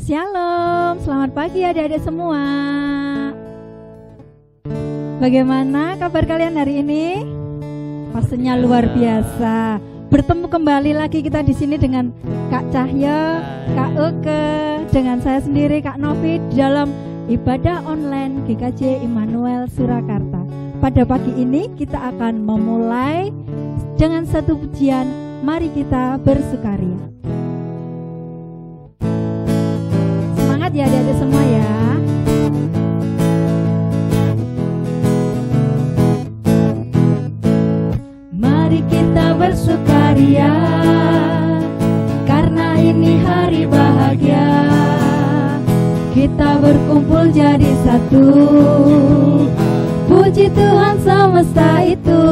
Shalom, selamat pagi adik-adik semua. Bagaimana kabar kalian hari ini? Pastinya luar biasa. Bertemu kembali lagi kita di sini dengan Kak Cahya, Kak Eke, dengan saya sendiri Kak Novi dalam ibadah online GKJ Immanuel Surakarta. Pada pagi ini kita akan memulai dengan satu pujian, mari kita bersukaria. Ya adik-adik semua ya. Mari kita bersukaria karena ini hari bahagia. Kita berkumpul jadi satu. Puji Tuhan semesta itu.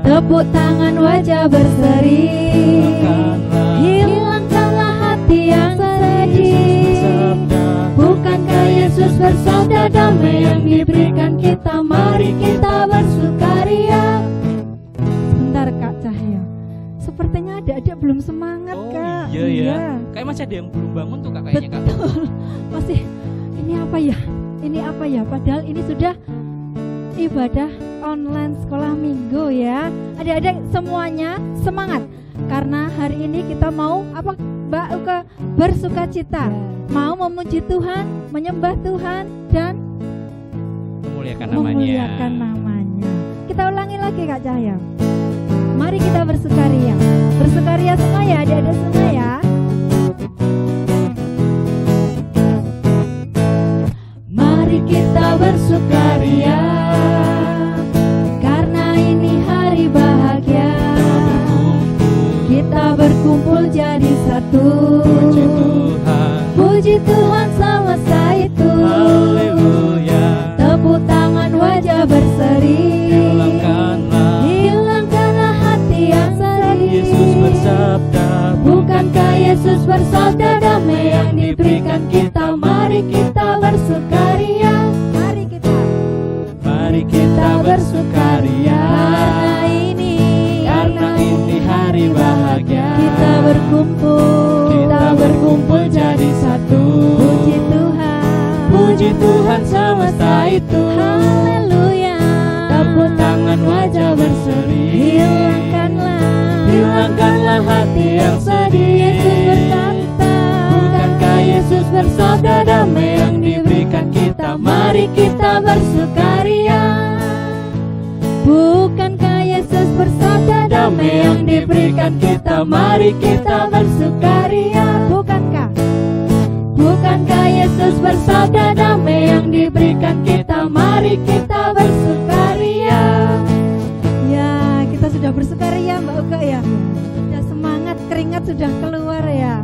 Tepuk tangan wajah berseri. Hilangkanlah hati yang Yesus bersabda damai yang diberikan kita, mari kita bersukaria. Sebentar Kak Cahya, sepertinya adik-adik belum semangat Kak. Iya ya, kayak masih ada yang belum bangun tuh Kak kayaknya Kak. Betul, masih ini apa ya? Ini apa ya? Padahal ini sudah ibadah online sekolah minggu ya. Adik-adik semuanya semangat, karena hari ini kita mau apa Mbak Uke? Bersukacita, mau memuji Tuhan, menyembah Tuhan dan memuliakan namanya. Kita ulangi lagi Kak Cahya. Mari kita bersukaria. Bersukaria semua ya adik-adik semua ya. Mari kita bersukaria karena ini hari bahagia. Kita berkumpul jadi satu. Puji Tuhan semesta itu. Haleluya. Tepuk tangan wajah berseri. Hilangkanlah hati yang sedih. Yesus bersabda, bukankah Yesus bersabda damai yang diberikan kita, mari kita bersukaria. Mari kita bersukaria. Karena ini hari bahagia. Kita berkumpul jadi satu. Puji Tuhan semesta itu. Haleluya. Tepuk tangan wajah berseri. Hilangkanlah hati yang sedih. Yesus berkata, bukankah Yesus bersabda damai yang diberikan kita, mari kita bersukaria. Bukankah Yesus bersabda damai yang diberikan kita, mari kita bersukaria. Bukankah Yesus bersabda damai yang diberikan kita, mari kita bersukaria. Ya, kita sudah bersukaria Mbak Uga ya. Sudah semangat, keringat sudah keluar ya.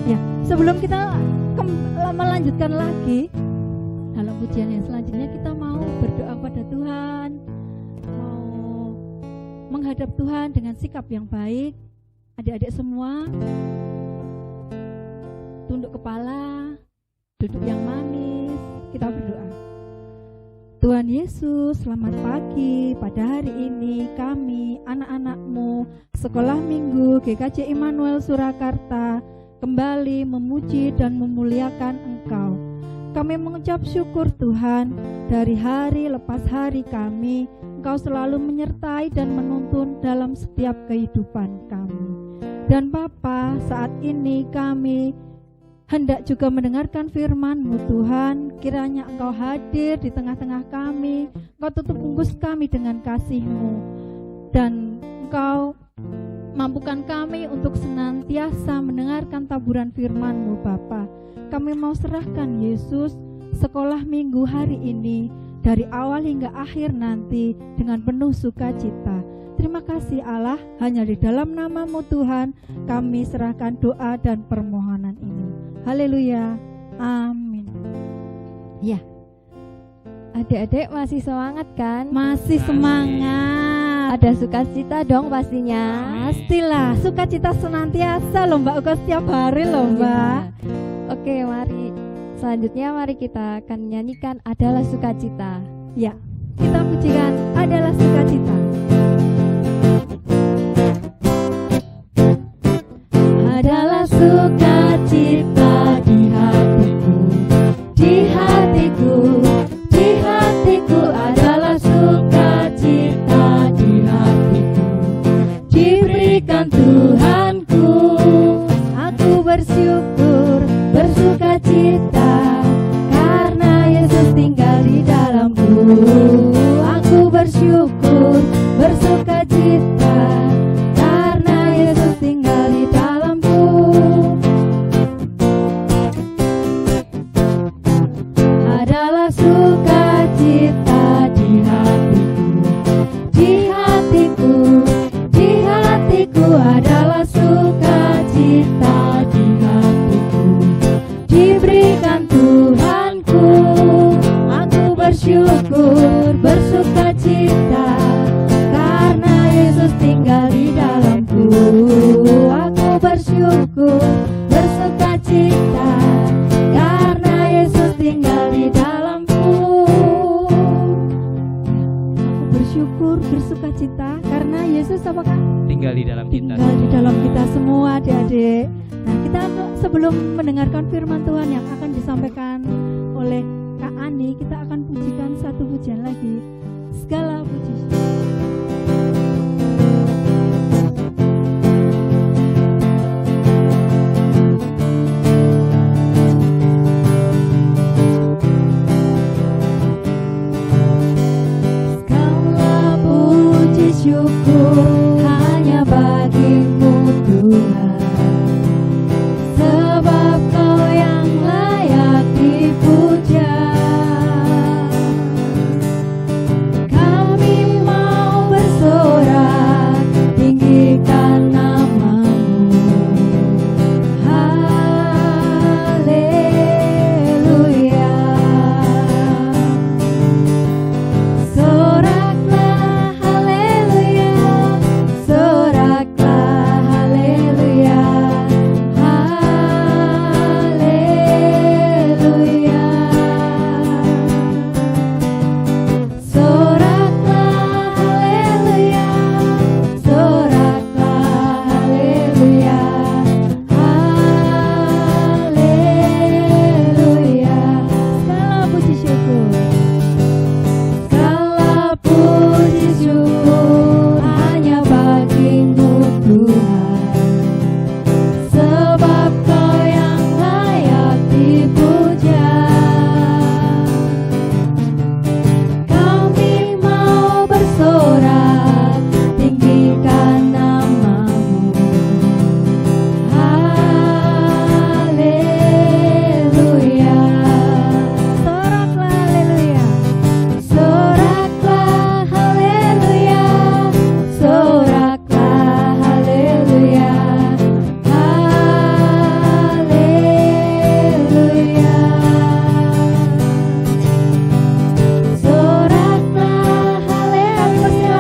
Ya, sebelum kita melanjutkan lagi dalam pujian yang selanjutnya, kita mau berdoa pada Tuhan, mau menghadap Tuhan dengan sikap yang baik. Adik-adik semua tunduk kepala, duduk yang manis, kita berdoa. Tuhan Yesus, selamat pagi. Pada hari ini kami, anak-anak-Mu, Sekolah Minggu GKJ Immanuel Surakarta, kembali memuji dan memuliakan Engkau. Kami mengucap syukur Tuhan, dari hari lepas hari kami, Engkau selalu menyertai dan menuntun dalam setiap kehidupan kami. Dan Bapa, saat ini kami hendak juga mendengarkan firman-Mu Tuhan. Kiranya Engkau hadir di tengah-tengah kami, Engkau tutup bungkus kami dengan kasih-Mu, dan Engkau mampukan kami untuk senantiasa mendengarkan taburan firman-Mu Bapa. Kami mau serahkan Yesus sekolah minggu hari ini dari awal hingga akhir nanti dengan penuh sukacita. Terima kasih Allah, hanya di dalam nama-Mu Tuhan kami serahkan doa dan permohonan ini. Haleluya, amin. Ya, Adik-adik masih semangat kan? masih semangat. Ada sukacita dong pastinya. Pastilah, sukacita senantiasa loh Mbak Uko, setiap hari loh Mbak. Oke, mari. Selanjutnya mari kita akan nyanyikan Adalah Sukacita. Ya, kita pujikan Adalah Sukacita. Adalah sukacita di hatiku, di hatiku, di hatiku. Adalah sukacita di hatiku, diberikan Tuhanku. Aku bersyukur, bersukacita karena Yesus tinggal di dalamku. Aku bersyukur, bersukacita karena Yesus tinggal di dalamku. Adalah sukacita di hatiku, di hatiku, di hatiku. Adalah sukacita di hatiku, diberikan Tuhanku. Aku bersyukur, bersukacita karena Yesus tinggal di dalamku. Aku bersyukur, bersukacita karena Yesus tinggal di dalamku. Aku bersyukur, bersukacita karena Yesus apakah? Tinggal di dalam kita. Tinggal di dalam kita semua, adik-adik. Nah, kita sebelum mendengarkan firman Tuhan yang akan disampaikan oleh Kak Ani, kita akan pujikan satu pujian lagi. Segala puji. Segala puji syukur hanya bagi-Mu Tuhan, sebab Kau yang layak dipuja. Kami mau bersorak, tinggikan nama-Mu. Haleluya. Soraklah haleluya, soraklah haleluya, haleluya. Soraklah haleluya, soraklah haleluya, haleluya. Segala puji syukur, segala puji syukur hanya bagi-Mu Tuhan, sebab Kau yang layak dipuja. Kami mau bersorak, tinggikan nama-Mu. Haleluya. Soraklah haleluya, soraklah haleluya, soraklah haleluya, haleluya. Soraklah haleluya.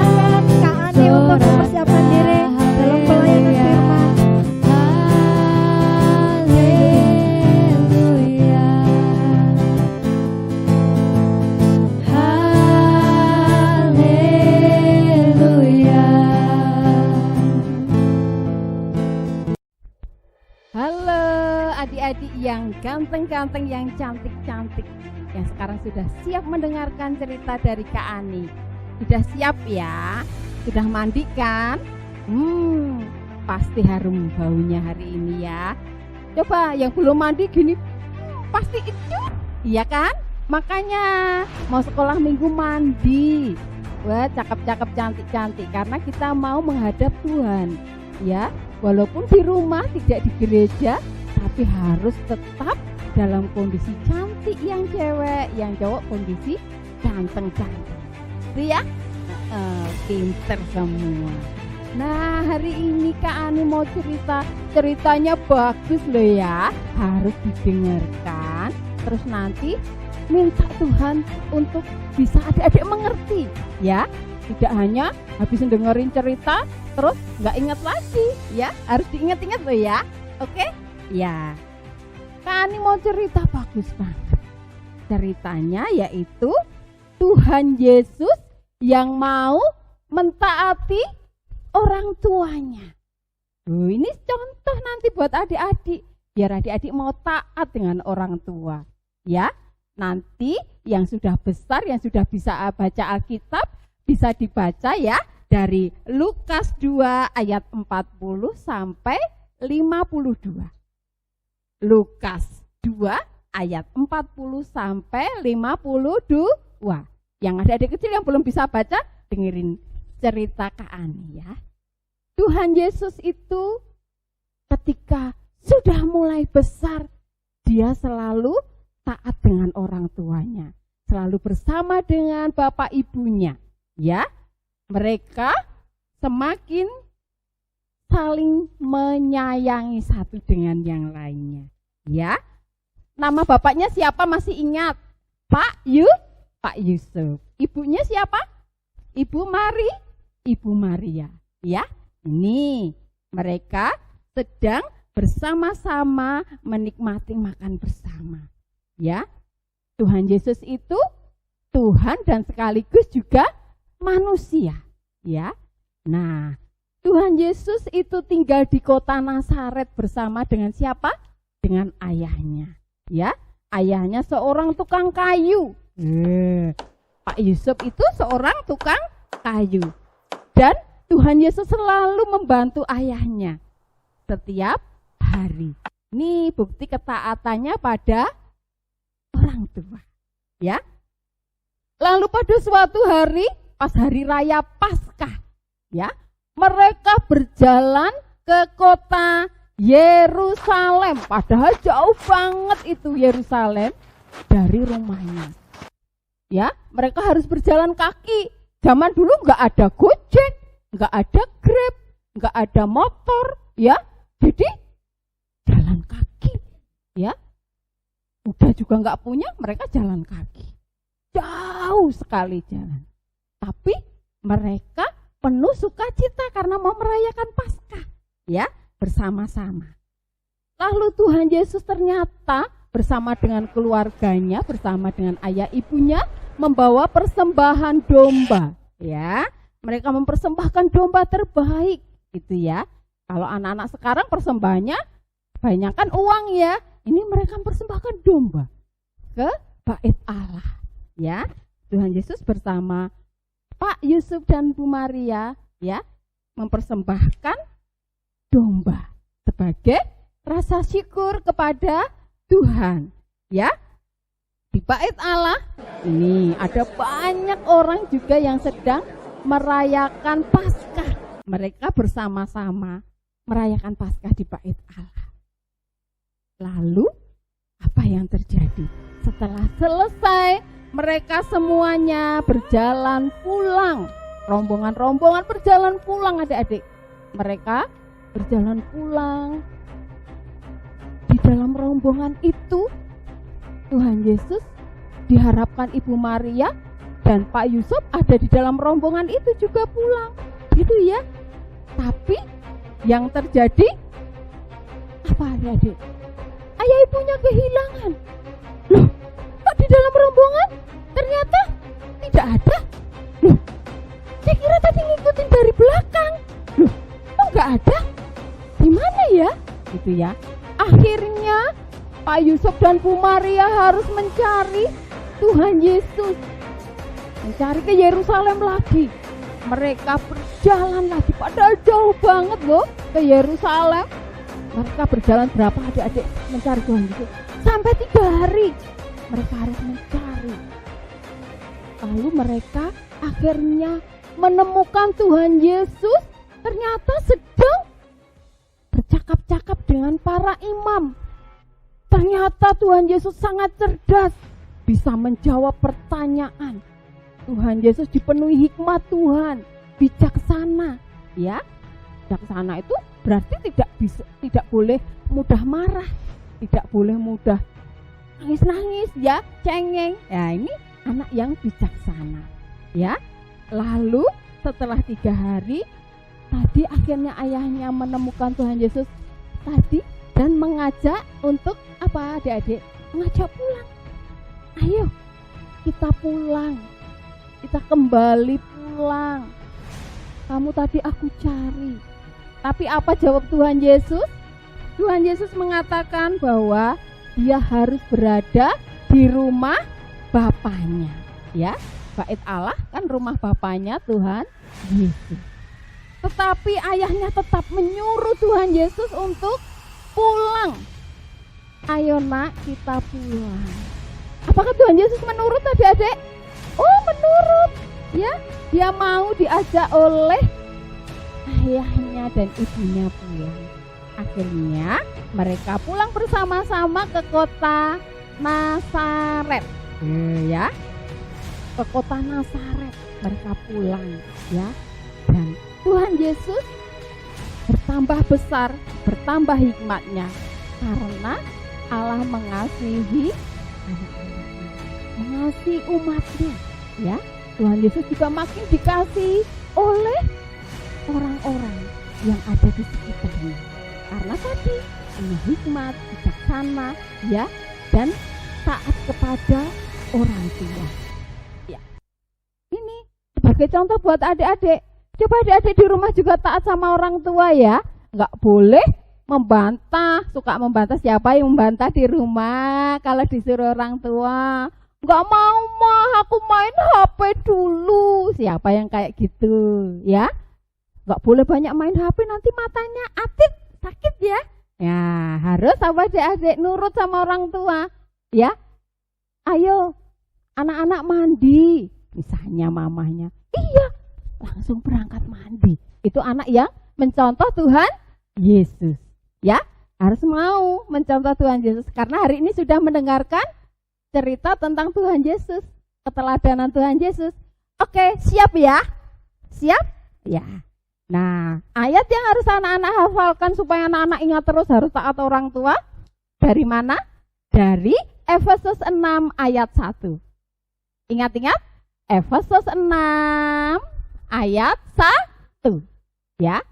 Kak Ani untuk mempersiapkan diri dalam pelayanan firman. Haleluya. Halo adik-adik yang ganteng-ganteng, yang cantik-cantik, yang sekarang sudah siap mendengarkan cerita dari Kak Ani. Sudah siap ya? Sudah mandi kan? Pasti harum baunya hari ini ya. Coba yang belum mandi gini, pasti itu, iya kan? Makanya mau sekolah minggu mandi. Wah, cakep-cakep, cantik-cantik, karena kita mau menghadap Tuhan. Ya, walaupun di rumah tidak di gereja, tapi harus tetap dalam kondisi cantik yang cewek, yang cowok kondisi ganteng-ganteng. Itu ya, pinter semua. Nah, hari ini Kak Ani mau ceritanya bagus loh ya, harus didengarkan. Terus nanti minta Tuhan untuk bisa adik-adik mengerti ya. Tidak hanya habis dengerin cerita terus nggak ingat lagi ya, harus diingat-ingat loh ya. Oke? Ya. Kak Ani mau cerita bagus banget. Ceritanya yaitu Tuhan Yesus yang mau mentaati orang tuanya. Ini contoh nanti buat adik-adik, biar adik-adik mau taat dengan orang tua. Ya, nanti yang sudah besar, yang sudah bisa baca Alkitab, bisa dibaca ya dari Lukas 2 ayat 40 sampai 52. Lukas 2 ayat 40 sampai 52. Yang ada adik kecil yang belum bisa baca, dengerin cerita Kak Ani ya. Tuhan Yesus itu ketika sudah mulai besar, dia selalu taat dengan orang tuanya, selalu bersama dengan bapak ibunya ya. Mereka semakin saling menyayangi satu dengan yang lainnya ya. Nama bapaknya siapa masih ingat? Pak Yusuf. Ibunya siapa? Ibu Maria ya. Ini mereka sedang bersama-sama menikmati makan bersama ya. Tuhan Yesus itu Tuhan dan sekaligus juga manusia ya. Nah, Tuhan Yesus itu tinggal di kota Nazaret bersama dengan siapa? Dengan ayahnya ya. Ayahnya seorang tukang kayu. Pak Yusuf itu seorang tukang kayu. Dan Tuhan Yesus selalu membantu ayahnya setiap hari. Ini bukti ketaatannya pada orang tua ya. Lalu pada suatu hari, pas hari raya Paskah ya, mereka berjalan ke kota Yerusalem. Padahal jauh banget itu Yerusalem dari rumahnya ya. Mereka harus berjalan kaki. Zaman dulu nggak ada Gojek, nggak ada Grab, nggak ada motor ya. Jadi jalan kaki ya. Udah juga nggak punya, mereka jalan kaki. Jauh sekali jalan. Tapi mereka penuh sukacita karena mau merayakan Paskah ya, bersama-sama. Lalu Tuhan Yesus ternyata bersama dengan keluarganya, bersama dengan ayah ibunya membawa persembahan domba ya. Mereka mempersembahkan domba terbaik gitu ya. Kalau anak-anak sekarang persembahannya kebanyakan uang ya. Ini mereka mempersembahkan domba ke bait Allah ya. Tuhan Yesus bersama Pak Yusuf dan Bu Maria ya mempersembahkan domba sebagai rasa syukur kepada Tuhan ya. Di bait Allah ini ada banyak orang juga yang sedang merayakan Paskah. Mereka bersama-sama merayakan Paskah di bait Allah. Lalu apa yang terjadi? Setelah selesai, mereka semuanya berjalan pulang. Rombongan-rombongan berjalan pulang adik-adik. Mereka berjalan pulang. Di dalam rombongan itu Tuhan Yesus diharapkan Ibu Maria dan Pak Yusuf ada di dalam rombongan itu juga pulang. Gitu ya. Tapi yang terjadi apa adik-adik? Ayah ibunya kehilangan. Loh, kok di dalam rombongan ternyata tidak ada? Loh, saya kira tadi ngikutin dari belakang. Loh, kok nggak ada? Di mana ya? Gitu ya. Akhirnya Pak Yusuf dan Bu Maria harus mencari Tuhan Yesus. Mencari ke Yerusalem lagi. Mereka berjalan lagi, padahal jauh banget loh ke Yerusalem. Mereka berjalan berapa adik-adik mencari Tuhan Yesus? Sampai 3 hari mereka harus mencari. Lalu mereka akhirnya menemukan Tuhan Yesus ternyata sedang bercakap-cakap dengan para imam. Ternyata Tuhan Yesus sangat cerdas. bisa menjawab pertanyaan. Tuhan Yesus dipenuhi hikmat Tuhan, bijaksana, ya. Bijaksana itu berarti tidak boleh mudah marah, tidak boleh mudah nangis-nangis, ya, cengeng. Ya, ini anak yang bijaksana, ya. Lalu setelah 3 hari tadi akhirnya ayahnya menemukan Tuhan Yesus tadi dan mengajak untuk apa, adik-adik? Mengajak pulang. Ayo kita pulang, kita kembali pulang. Kamu tadi aku cari. Tapi apa jawab Tuhan Yesus? Tuhan Yesus mengatakan bahwa dia harus berada di rumah Bapaknya, ya. Bait Allah kan rumah Bapaknya Tuhan Yesus. Tetapi ayahnya tetap menyuruh Tuhan Yesus untuk pulang. Ayo nak, kita pulang. Apakah Tuhan Yesus menurut, adik-adik? Oh, menurut, ya. Dia mau diajak oleh ayahnya dan ibunya pulang. Akhirnya mereka pulang bersama-sama ke kota Nazaret, ya. Ke kota Nazaret mereka pulang, ya. Dan Tuhan Yesus bertambah besar, bertambah hikmatnya karena Allah mengasihi umatnya, ya. Tuhan Yesus juga makin dikasihi oleh orang-orang yang ada di sekitarnya karena tadi punya hikmat, bijaksana, ya, dan taat kepada orang tua, ya. Ini sebagai contoh buat adik-adik. Coba adik-adik di rumah juga taat sama orang tua, ya. Nggak boleh membantah. Suka membantah, siapa yang membantah di rumah kalau disuruh orang tua? Nggak mau mah, aku main HP dulu. Siapa yang kayak gitu, ya? Nggak boleh banyak main HP, nanti matanya atit, sakit, ya. Ya, harus apa adik-adik nurut sama orang tua, ya. Ayo, anak-anak mandi. Misalnya mamahnya, iya, langsung berangkat mandi. Itu anak yang mencontoh Tuhan Yesus, ya. Harus mau mencontoh Tuhan Yesus karena hari ini sudah mendengarkan cerita tentang Tuhan Yesus, keteladanan Tuhan Yesus. Oke, siap ya? Siap? Ya. Nah, ayat yang harus anak-anak hafalkan supaya anak-anak ingat terus harus taat orang tua. Dari mana? Dari Efesus 6 ayat 1. Ingat-ingat? Efesus 6 ayat 1. Ya.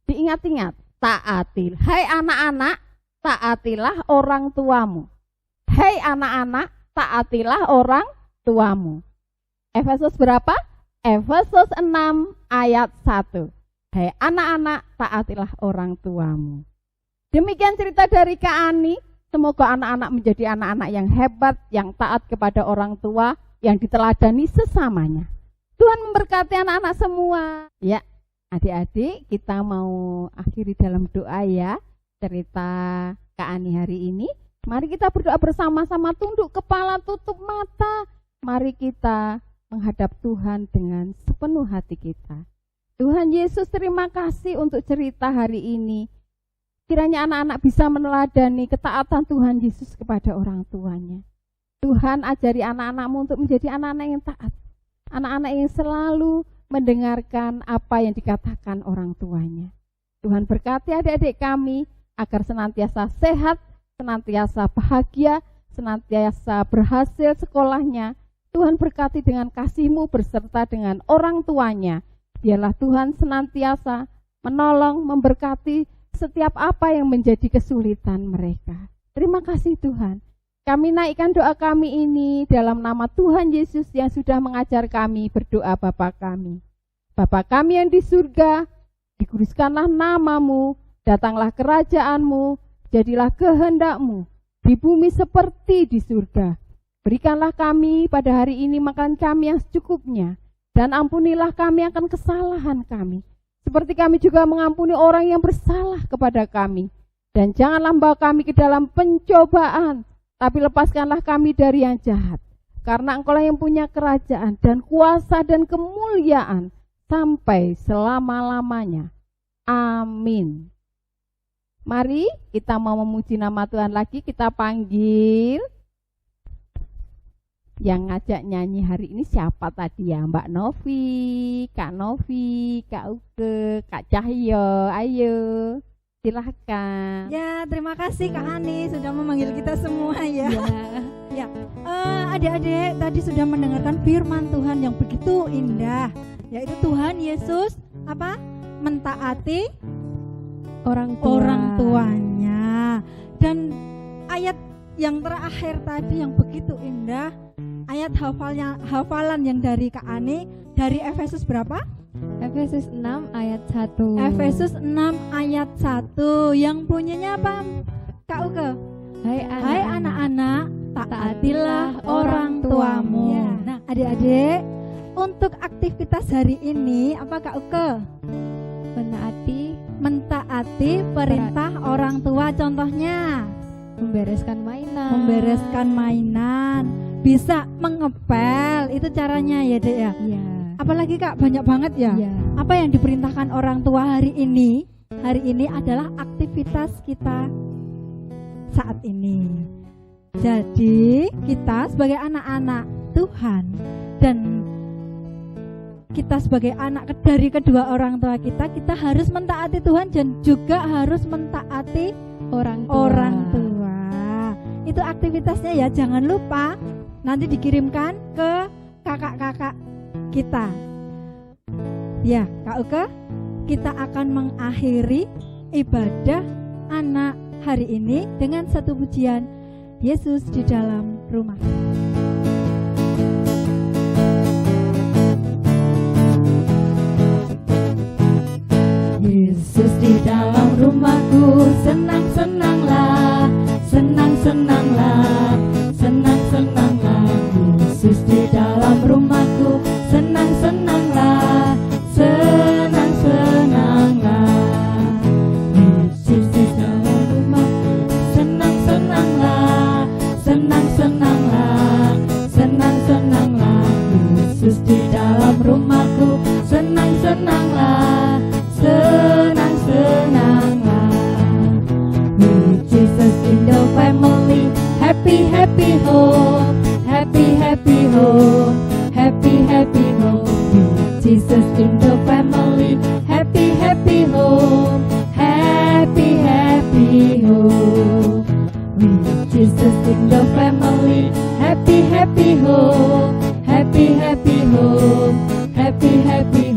Diingat-ingat. Hai anak-anak, taatilah orang tuamu. Hai anak-anak, taatilah orang tuamu. Efesus berapa? Efesus 6 ayat 1. Hai anak-anak, taatilah orang tuamu. Demikian cerita dari Kak Ani. Semoga anak-anak menjadi anak-anak yang hebat, yang taat kepada orang tua, yang diteladani sesamanya. Tuhan memberkati anak-anak semua. Ya, adik-adik, kita mau akhiri dalam doa, ya. Cerita Kak Ani hari ini. Mari kita berdoa bersama-sama, tunduk kepala, tutup mata. Mari kita menghadap Tuhan dengan sepenuh hati kita. Tuhan Yesus, terima kasih untuk cerita hari ini. Kiranya anak-anak bisa meneladani ketaatan Tuhan Yesus kepada orang tuanya. Tuhan, ajari anak-anakmu untuk menjadi anak-anak yang taat. Anak-anak yang selalu mendengarkan apa yang dikatakan orang tuanya. Tuhan berkati adik-adik kami agar senantiasa sehat, senantiasa bahagia, senantiasa berhasil sekolahnya. Tuhan berkati dengan kasih-Mu beserta dengan orang tuanya. Biarlah Tuhan senantiasa menolong, memberkati setiap apa yang menjadi kesulitan mereka. Terima kasih Tuhan. Kami naikkan doa kami ini dalam nama Tuhan Yesus yang sudah mengajar kami berdoa Bapa kami. Bapa kami yang di surga, dikuduskanlah nama-Mu, datanglah kerajaan-Mu, jadilah kehendak-Mu di bumi seperti di surga. Berikanlah kami pada hari ini makan kami yang secukupnya, dan ampunilah kami akan kesalahan kami, seperti kami juga mengampuni orang yang bersalah kepada kami. Dan janganlah membawa kami ke dalam pencobaan, tapi lepaskanlah kami dari yang jahat. Karena Engkaulah yang punya kerajaan dan kuasa dan kemuliaan sampai selama-lamanya. Amin. Mari kita mau memuji nama Tuhan lagi, kita panggil Yang ngajak nyanyi hari ini siapa tadi ya? Mbak Novi, Kak Uke, Kak Cahyo. Ayo, silahkan. Ya, terima kasih Kak Ani sudah memanggil kita semua ya. Ya, adik-adik tadi sudah mendengarkan firman Tuhan yang begitu indah, yaitu Tuhan Yesus apa? Mentaati Orang tuanya. Dan ayat yang terakhir tadi yang begitu indah, ayat hafalan yang dari Kak Ani dari Efesus berapa? Efesus 6 ayat 1. Efesus 6 ayat 1 yang bunyinya apa? Kak Uke? Hai anak-anak, taatilah orang tuamu. Ya. Nah, adik-adik, untuk aktivitas hari ini apa Kak Uke? Mentaati perintah orang tua, contohnya Membereskan mainan. Bisa mengepel, itu caranya ya Dek ya. Iya. Apalagi Kak, banyak banget ya. Iya. Apa yang diperintahkan orang tua hari ini? Hari ini adalah aktivitas kita saat ini. Jadi kita sebagai anak-anak Tuhan dan kita sebagai anak dari kedua orang tua kita harus mentaati Tuhan dan juga harus mentaati orang tua. Itu aktivitasnya ya, jangan lupa nanti dikirimkan ke kakak-kakak kita. Ya, Kak Uke, kita akan mengakhiri ibadah anak hari ini dengan satu pujian, Yesus di dalam rumah. Yesus di dalam rumahku, senang-senanglah, senang-senanglah, senang-senanglah. Yesus di dalam rumahku, senang-senanglah, senang-senanglah. Yesus di dalam rumahku, senang-senanglah, senang-senanglah, senang-senanglah. Yesus di dalam rumahku, senang-senanglah, senang-senanglah. With Jesus in the family, happy, happy home, happy, happy home, happy, happy home. With Jesus in the family, happy, happy home, happy, happy home. With Jesus in the family, happy, happy home, happy, happy home, happy, happy